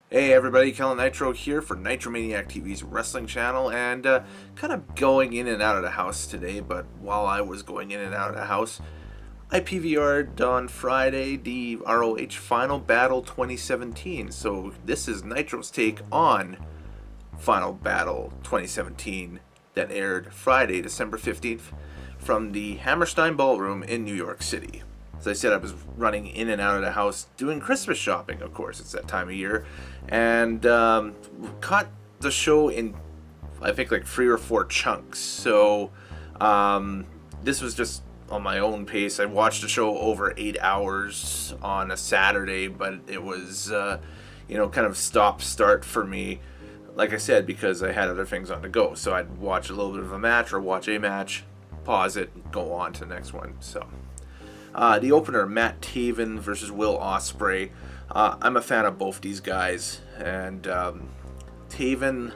Hey everybody, Kellen Nitro here for Nitro Maniac TV's wrestling channel, and kind of going in and out of the house today. But while I was going in and out of the house, I PVR'd on Friday the ROH Final Battle 2017. So this is Nitro's take on Final Battle 2017 that aired Friday, December 15th from the Hammerstein Ballroom in New York City. As I said, I was running in and out of the house doing Christmas shopping, of course, it's that time of year, and caught the show in, I think, like 3 or 4 chunks. So this was just on my own pace. I watched the show over 8 hours on a Saturday, but it was, kind of stop-start for me, like I said, because I had other things on the go. So I'd watch a little bit of a match or watch a match, pause it, go on to the next one. So the opener, Matt Tevan versus Will Ospreay. I'm a fan of both these guys, and Tevan,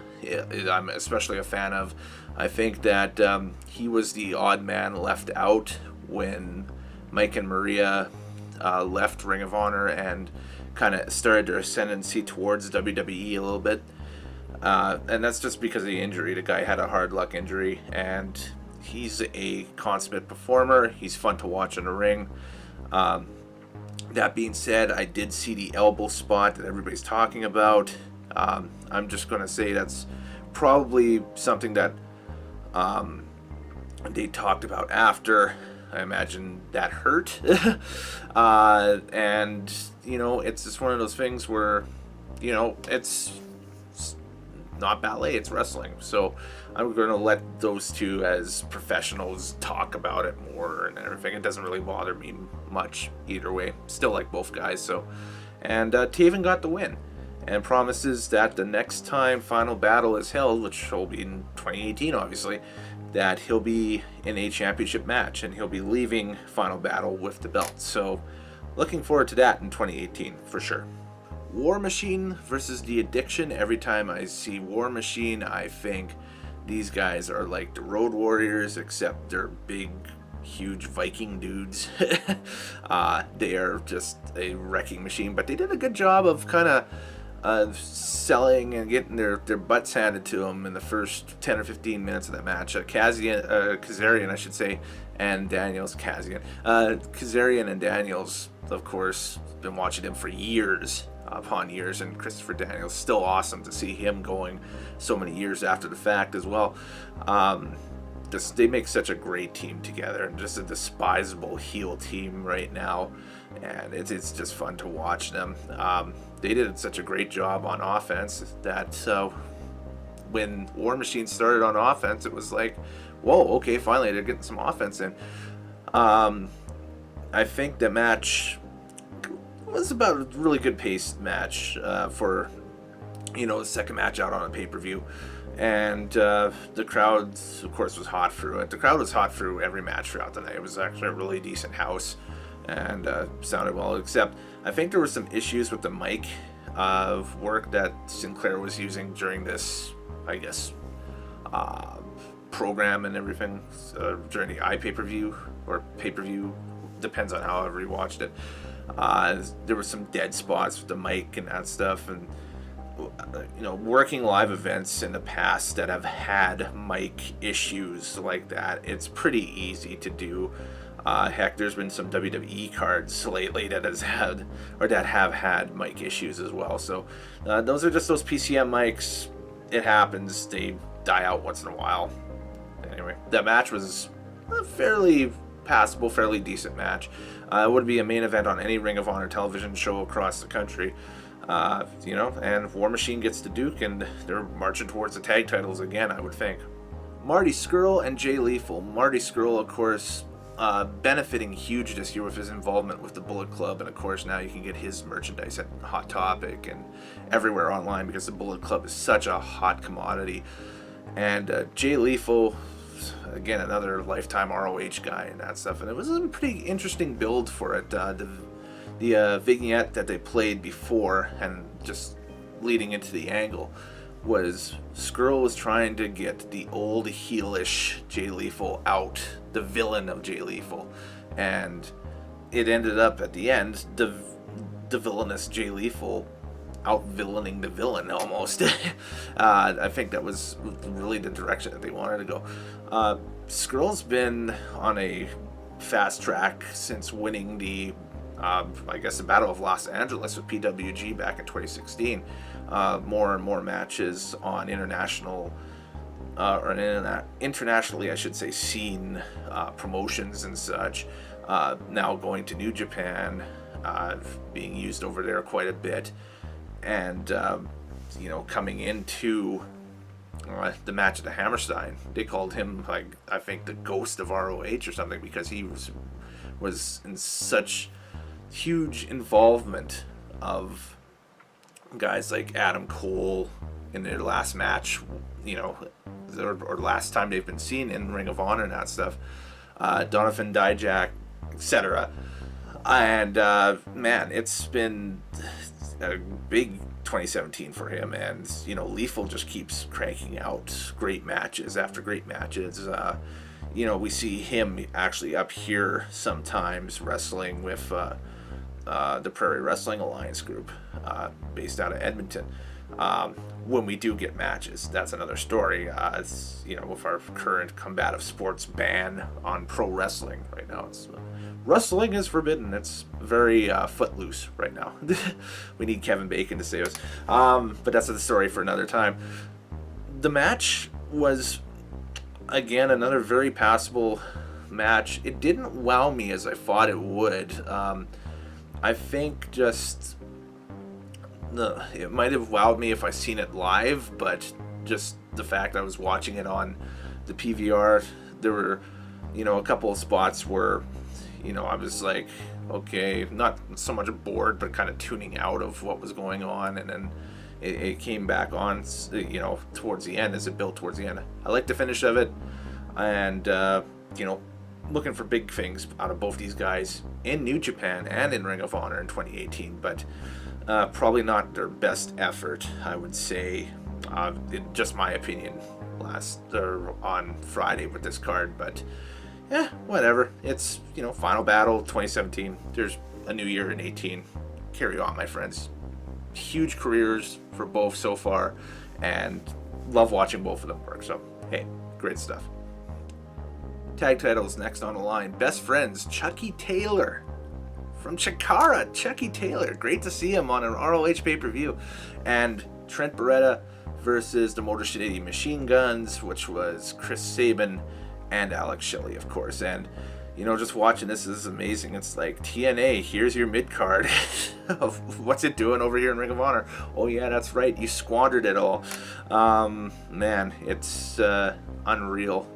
I'm especially a fan of. I think that he was the odd man left out when Mike and Maria left Ring of Honor and kind of started their ascendancy towards WWE a little bit. And that's just because of the injury. The guy had a hard luck injury, and he's a consummate performer. He's fun to watch in the ring. That being said, I did see the elbow spot that everybody's talking about. I'm just going to say that's probably something that they talked about after. I imagine that hurt. And, it's just one of those things where, it's not ballet, it's wrestling. So I'm going to let those two as professionals talk about it more and everything. It doesn't really bother me much either way. Still like both guys. So, and Tevan got the win and promises that the next time Final Battle is held, which will be in 2018 obviously, that he'll be in a championship match and he'll be leaving Final Battle with the belt. So looking forward to that in 2018 for sure. War Machine versus The Addiction. Every time I see War Machine, I think these guys are like the Road Warriors, except they're big, huge Viking dudes. They are just a wrecking machine, but they did a good job of kind of selling and getting their butts handed to them in the first 10 or 15 minutes of that match. Kazarian, I should say, and Daniels. Kazarian and Daniels, of course, been watching them for years upon years, and Christopher Daniels, still awesome to see him going so many years after the fact as well. They make such a great team together, and just a despisable heel team right now, and it's just fun to watch them. They did such a great job on offense that when War Machine started on offense, it was like, whoa, okay, finally they're getting some offense in. I think the match was about a really good paced match for the second match out on a pay-per-view, and the crowd, of course, was hot through it. The crowd was hot through every match throughout the night. It was actually a really decent house and sounded well, except I think there were some issues with the mic work that Sinclair was using during this, I guess, program and everything, during the pay-per-view or pay-per-view, depends on however you watched it. There were some dead spots with the mic and that stuff, and working live events in the past that have had mic issues like that, it's pretty easy to do. Heck, there's been some WWE cards lately that have had mic issues as well. So those are just those PCM mics. It happens. They die out once in a while. Anyway, that match was a fairly passable, fairly decent match. It would be a main event on any Ring of Honor television show across the country. And War Machine gets the Duke, and they're marching towards the tag titles again, I would think. Marty Scurll and Jay Lethal. Marty Scurll, of course, benefiting huge this year with his involvement with the Bullet Club, and of course now you can get his merchandise at Hot Topic and everywhere online because the Bullet Club is such a hot commodity. And Jay Lethal, again, another lifetime ROH guy and that stuff, and it was a pretty interesting build for it. The vignette that they played before and just leading into the angle was Scurll was trying to get the old heelish Jay Lethal out, the villain of Jay Lethal, and it ended up at the end the villainous Jay Lethal out-villaining the villain almost. I think that was really the direction that they wanted to go. Scurll's been on a fast track since winning the I guess the Battle of Los Angeles with PWG back in 2016. More and more matches on international internationally, I should say, scene promotions and such. Now going to New Japan, being used over there quite a bit, and coming into the match at the Hammerstein, they called him, like, I think, the ghost of ROH or something, because he was in such huge involvement of guys like Adam Cole in their last match, or last time they've been seen in Ring of Honor and that stuff, Donovan Dijak, etc. And man, it's been a big 2017 for him, and Lethal just keeps cranking out great matches after great matches. We see him actually up here sometimes wrestling with the Prairie Wrestling Alliance group, based out of Edmonton. When we do get matches, that's another story. With our current combative sports ban on pro wrestling right now, wrestling is forbidden. It's very footloose right now. We need Kevin Bacon to save us. But that's a story for another time. The match was, again, another very passable match. It didn't wow me as I thought it would. I think it might have wowed me if I seen it live, but just the fact I was watching it on the PVR, there were, a couple of spots where, I was like, okay, not so much bored, but kind of tuning out of what was going on, and then it came back on, towards the end, as it built towards the end. I liked the finish of it, and, looking for big things out of both these guys in New Japan and in Ring of Honor in 2018, but probably not their best effort, I would say, in just my opinion, on Friday with this card. But whatever. It's final battle 2017. There's a new year in 18. Carry on, my friends. Huge careers for both so far, and love watching both of them work. So hey, great stuff. Tag titles next on the line. Best friends, Chucky Taylor from Chikara. Chucky Taylor, great to see him on an ROH pay-per-view. And Trent Beretta versus the Motor City Machine Guns, which was Chris Sabin and Alex Shelley, of course. And just watching this is amazing. It's like, TNA, here's your mid-card of what's it doing over here in Ring of Honor. Oh yeah, that's right, you squandered it all. Man, it's unreal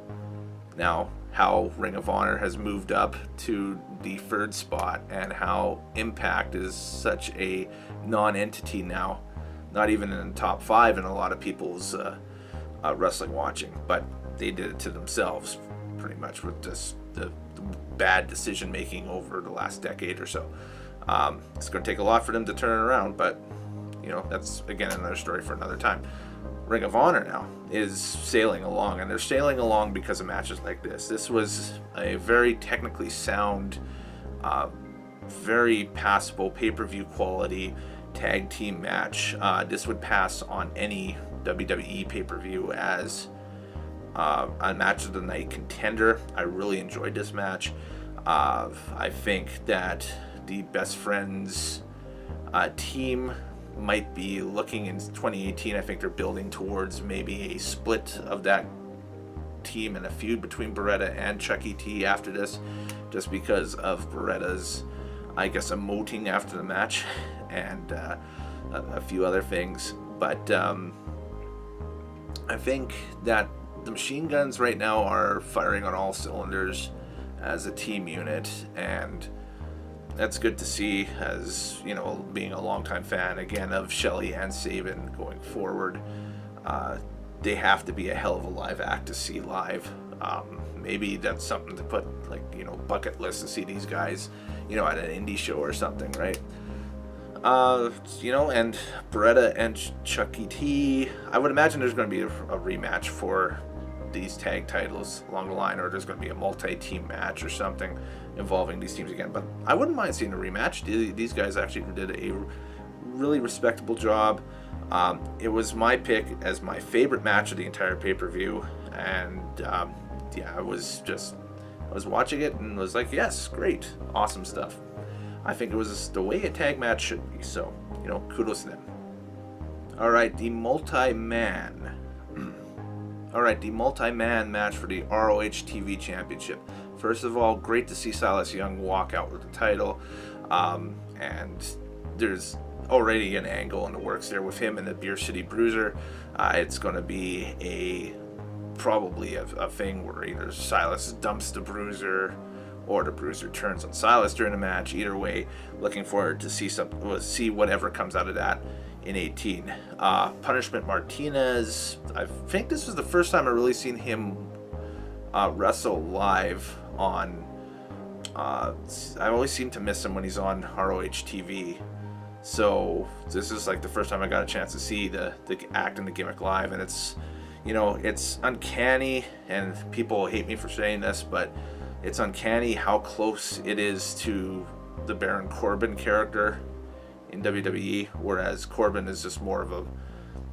now how Ring of Honor has moved up to the third spot, and how Impact is such a non-entity now, not even in the top 5 in a lot of people's wrestling watching. But they did it to themselves pretty much with just the bad decision making over the last decade or so. It's going to take a lot for them to turn it around, but that's again another story for another time. Ring of Honor now is sailing along, and they're sailing along because of matches like this. This was a very technically sound, very passable pay-per-view quality tag team match. This would pass on any WWE pay-per-view as a match of the night contender. I really enjoyed this match. I think that the Best Friends team might be looking in 2018. I think they're building towards maybe a split of that team and a feud between Beretta and Chucky T after this, just because of Beretta's, I guess, emoting after the match and a few other things. But I think that the Machine Guns right now are firing on all cylinders as a team unit, and that's good to see, as being a longtime fan again of Shelley and Sabin going forward. They have to be a hell of a live act to see live. Maybe that's something to put, like, bucket list to see these guys, at an indie show or something, right? And Beretta and Chucky T, I would imagine there's going to be a rematch for these tag titles along the line, or there's going to be a multi-team match or something involving these teams again. But I wouldn't mind seeing a rematch. These guys actually did a really respectable job. It was my pick as my favorite match of the entire pay-per-view, and I was watching it and was like, yes, great, awesome stuff. I think it was the way a tag match should be, so, kudos to them. Alright, the multi-man match for the ROH TV Championship. First of all, great to see Silas Young walk out with the title, and there's already an angle in the works there with him and the Beer City Bruiser. It's going to be probably a thing where either Silas dumps the Bruiser or the Bruiser turns on Silas during the match. Either way, looking forward to see whatever comes out of that in 18. Punishment Martinez. I think this was the first time I really seen him wrestle live on. I always seem to miss him when he's on ROH TV. So this is like the first time I got a chance to see the act and the gimmick live, and it's uncanny, and people hate me for saying this, but it's uncanny how close it is to the Baron Corbin character in WWE, whereas Corbin is just more of a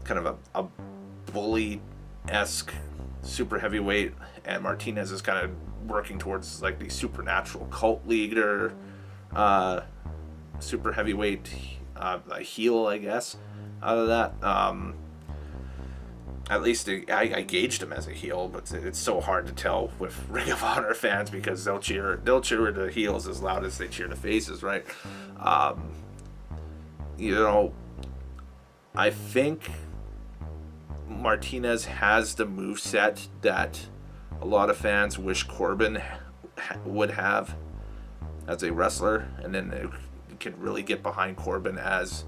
kind of a bully-esque super heavyweight, and Martinez is kind of working towards like the supernatural cult leader, super heavyweight heel, I guess, out of that. At least I gauged him as a heel, but it's so hard to tell with Ring of Honor fans because they'll cheer the heels as loud as they cheer the faces, right? I think Martinez has the moveset that a lot of fans wish Corbin would have as a wrestler, and then they could really get behind Corbin as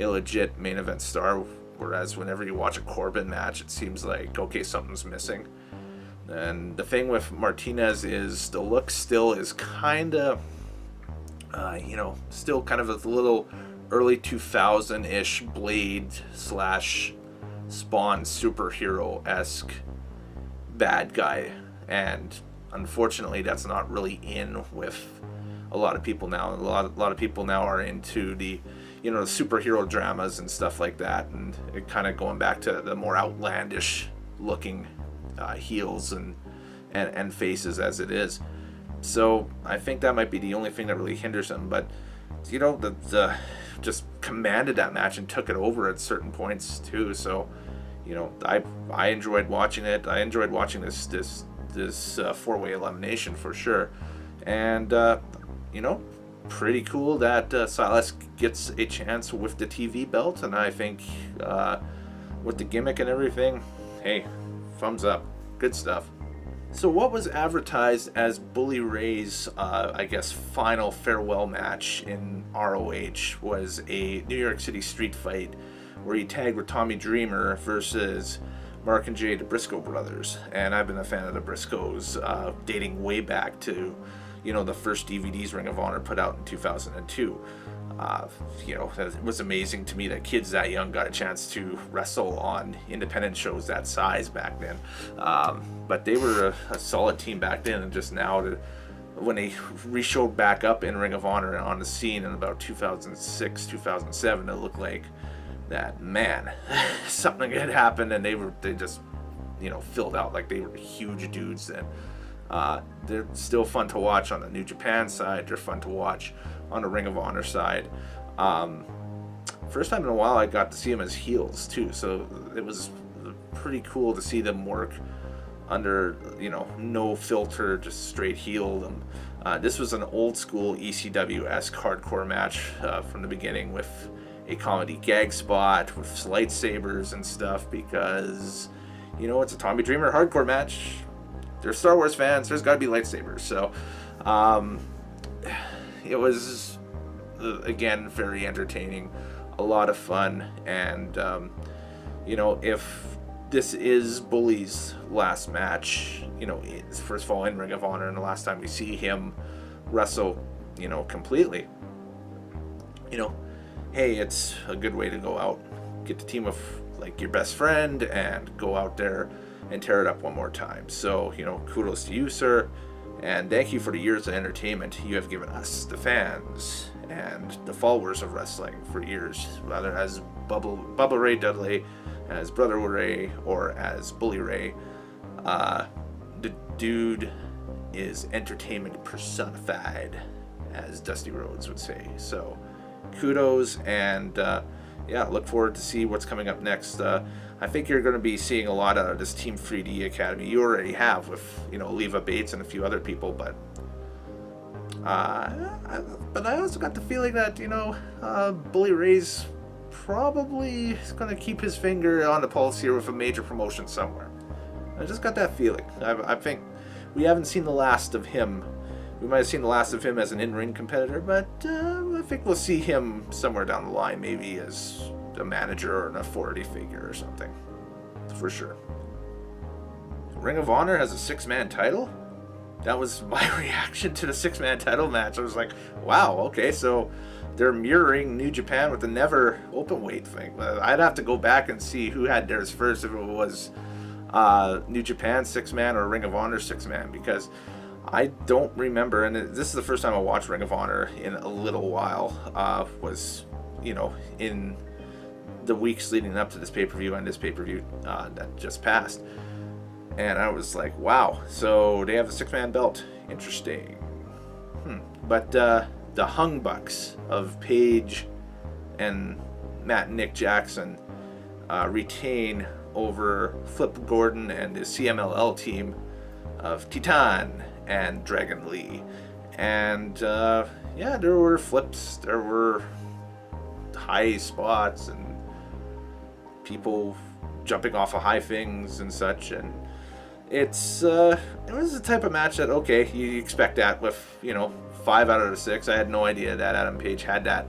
a legit main event star. Whereas whenever you watch a Corbin match, it seems like, okay, something's missing. And the thing with Martinez is the look still is kind of, still kind of a little early 2000-ish Blade / Spawn superhero-esque bad guy. And unfortunately, that's not really in with a lot of people now. A lot of people now are into the the superhero dramas and stuff like that, and it kind of going back to the more outlandish looking heels and faces as it is. So I think that might be the only thing that really hinders him. But the just commanded that match and took it over at certain points too. So I enjoyed watching it. I enjoyed watching this four-way elimination for sure. And pretty cool that Silas gets a chance with the TV belt, and I think with the gimmick and everything, hey, thumbs up, good stuff. So what was advertised as Bully Ray's final farewell match in ROH was a New York City street fight where he tagged with Tommy Dreamer versus Mark and Jay, the Briscoe brothers. And I've been a fan of the Briscoes dating way back to the first DVDs Ring of Honor put out in 2002. It was amazing to me that kids that young got a chance to wrestle on independent shows that size back then. But they were a solid team back then, and just now when they re-showed back up in Ring of Honor and on the scene in about 2006, 2007, it looked like that, man, something had happened, and they just filled out like they were huge dudes then. They're still fun to watch on the New Japan side. They're fun to watch on the Ring of Honor side. First time in a while I got to see them as heels too, so it was pretty cool to see them work under no filter, just straight heel. This was an old school ECW-esque hardcore match from the beginning, with a comedy gag spot with lightsabers and stuff, because it's a Tommy Dreamer hardcore match. They're Star Wars fans, there's got to be lightsabers. So it was again very entertaining, a lot of fun, and if this is Bully's last match, first of all in Ring of Honor, and the last time we see him wrestle completely, hey, it's a good way to go out, get the team with like your best friend and go out there and tear it up one more time. So, kudos to you, sir, and thank you for the years of entertainment you have given us, the fans. and the followers of wrestling for years, whether as Bubba Ray Dudley, as Brother Ray, or as Bully Ray. The dude is entertainment personified, as Dusty Rhodes would say. So kudos, and yeah, look forward to see what's coming up next. I think you're going to be seeing a lot of this Team 3D Academy. You already have with, Leva Bates and a few other people, but I also got the feeling that, Bully Ray's probably going to keep his finger on the pulse here with a major promotion somewhere. I just got that feeling. I think we haven't seen the last of him. We might have seen the last of him as an in-ring competitor, but I think we'll see him somewhere down the line, maybe as a manager or an authority figure or something, for sure. Ring of Honor has a six-man title? That was my reaction to the six-man title match. I was like, wow, okay, so they're mirroring New Japan with the never openweight thing. I'd have to go back and see who had theirs first, if it was New Japan six-man or Ring of Honor six-man, because I don't remember, and this is the first time I watched Ring of Honor in a little while, was, in the weeks leading up to this pay-per-view and this pay-per-view that just passed. And I was like, wow, so they have a six-man belt. Interesting. But the Hung Bucks of Paige and Matt and Nick Jackson retain over Flip Gordon and the CMLL team of Titan and Dragon Lee. And yeah, there were flips, there were high spots and people jumping off of high things and such, and it was the type of match that, okay, you expect that with 5 out of the 6. I had no idea that Adam Page had that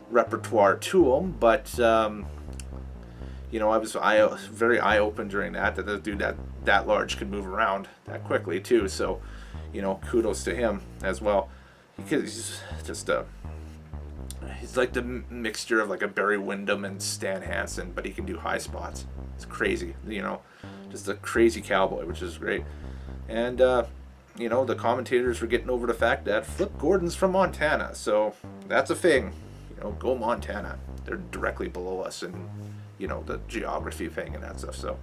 repertoire to him, but I was very eye-open during that the dude that large could move around that quickly too. So kudos to him as well. He's just he's like the mixture of like a Barry Windham and Stan Hansen, but he can do high spots. It's crazy, just a crazy cowboy, which is great. And the commentators were getting over the fact that Flip Gordon's from Montana, so that's a thing. Go Montana. They're directly below us, and the geography thing and that stuff. So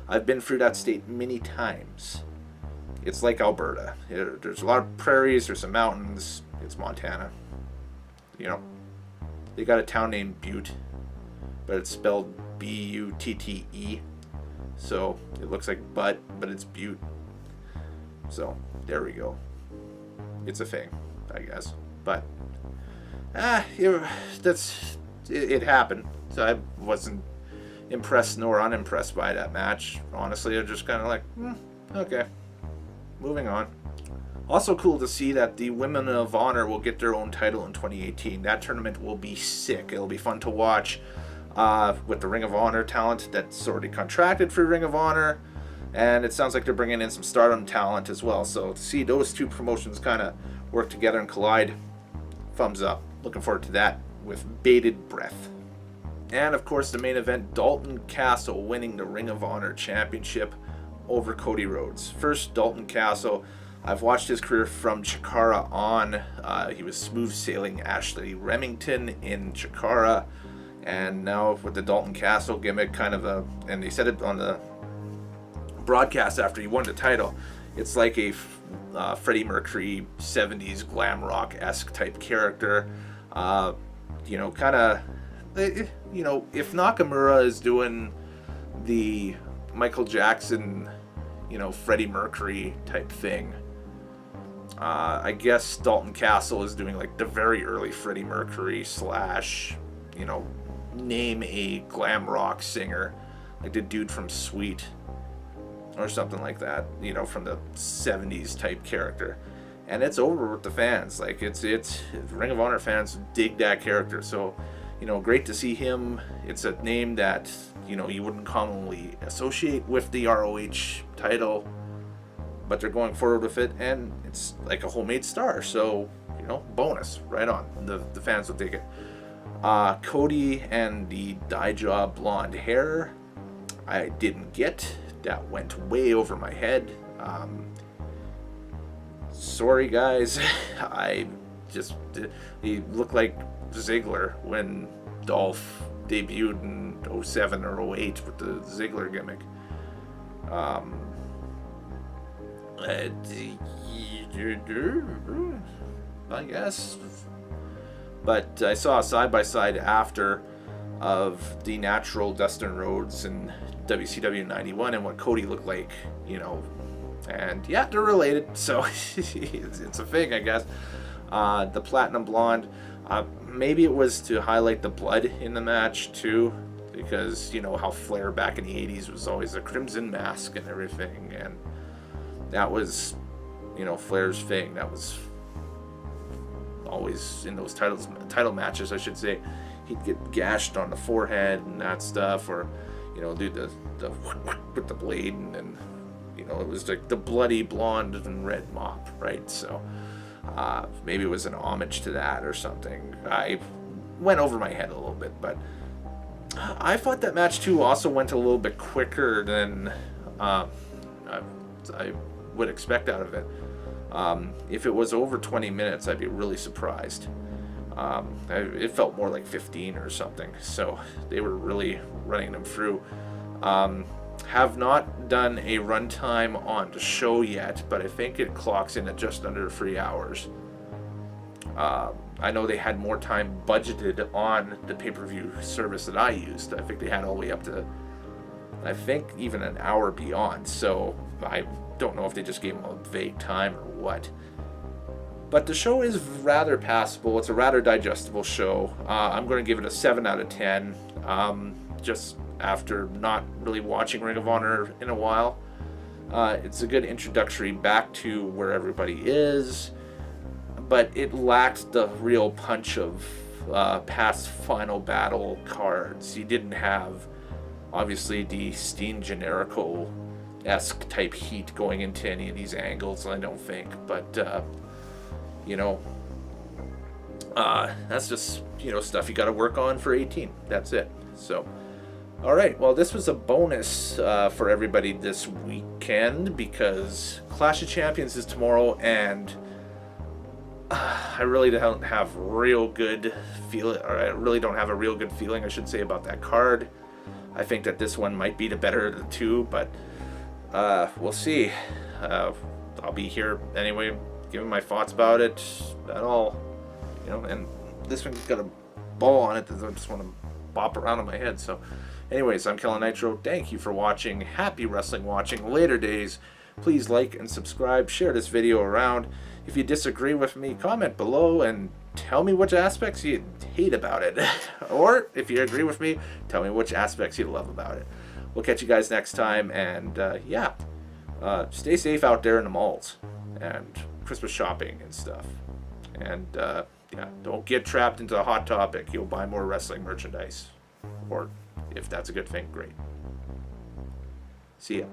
I've been through that state many times. It's like Alberta. There's a lot of prairies, there's some mountains. It's Montana. They got a town named Butte, but it's spelled B-U-T-T-E. So it looks like but it's Butte. So there we go. It's a thing, I guess. But it happened. So I wasn't impressed nor unimpressed by that match. Honestly, I was just kind of like, okay, moving on. Also cool to see that the Women of Honor will get their own title in 2018. That tournament will be sick. It'll be fun to watch with the Ring of Honor talent that's already contracted for Ring of Honor. And it sounds like they're bringing in some Stardom talent as well. So to see those two promotions kind of work together and collide, thumbs up. Looking forward to that with bated breath. And of course the main event, Dalton Castle winning the Ring of Honor Championship over Cody Rhodes. First, Dalton Castle. I've watched his career from Chikara on. He was smooth sailing Ashley Remington in Chikara, and now with the Dalton Castle gimmick, and they said it on the broadcast after he won the title, it's like a Freddie Mercury 70s glam rock-esque type character. If Nakamura is doing the Michael Jackson, Freddie Mercury type thing, I guess Dalton Castle is doing like the very early Freddie Mercury / name a glam rock singer, like the dude from Sweet or something like that, from the 70s type character. And it's over with the fans. Like it's Ring of Honor fans dig that character. So, great to see him. It's a name that, you wouldn't commonly associate with the ROH title, but they're going forward with it, and it's like a homemade star. So, bonus, right on. The fans will dig it. Cody and the dye job blonde hair, I didn't get. That went way over my head. Sorry guys, I he looked like Ziggler when Dolph debuted in 07 or 08 with the Ziggler gimmick. I guess. But I saw a side-by-side after of the natural Dustin Rhodes in WCW 91 and what Cody looked like, and yeah, they're related, so it's a thing, I guess. The Platinum Blonde, maybe it was to highlight the blood in the match too, because how Flair back in the 80s was always a crimson mask and everything, and that was Flair's thing. That was always in those title matches, I should say. He'd get gashed on the forehead and that stuff, or do the with the blade, and it was like the bloody blonde and red mop, right? So maybe it was an homage to that or something. I went over my head a little bit, but I thought that match too also went a little bit quicker than I would expect out of it. If it was over 20 minutes, I'd be really surprised. It felt more like 15 or something, so they were really running them through. Have not done a runtime on the show yet, but I think it clocks in at just under 3 hours. I know they had more time budgeted on the pay-per-view service that I used. I think they had all the way up to, I think, even an hour beyond, so I don't know if they just gave them a vague time or what. But the show is rather passable. It's a rather digestible show. I'm going to give it a 7 out of 10. Just after not really watching Ring of Honor in a while. It's a good introductory back to where everybody is. But it lacked the real punch of past Final Battle cards. You didn't have, obviously, the Steen Generico-esque type heat going into any of these angles, I don't think. But that's just, stuff you got to work on for 18. That's it. So, all right. Well, this was a bonus for everybody this weekend because Clash of Champions is tomorrow, and I really don't have a real good feeling, I should say, about that card. I think that this one might be the better of the two, but we'll see. I'll be here anyway, giving my thoughts about it at all, and this one's got a ball on it that I just want to bop around in my head. So anyways, I'm Kellen Nitro. Thank you for watching. Happy wrestling watching. Later days. Please like and subscribe. Share this video around. If you disagree with me, comment below and tell me which aspects you hate about it. Or if you agree with me, tell me which aspects you love about it. We'll catch you guys next time, and stay safe out there in the malls and Christmas shopping and stuff. And don't get trapped into a hot topic. You'll buy more wrestling merchandise. Or if that's a good thing, great. See ya.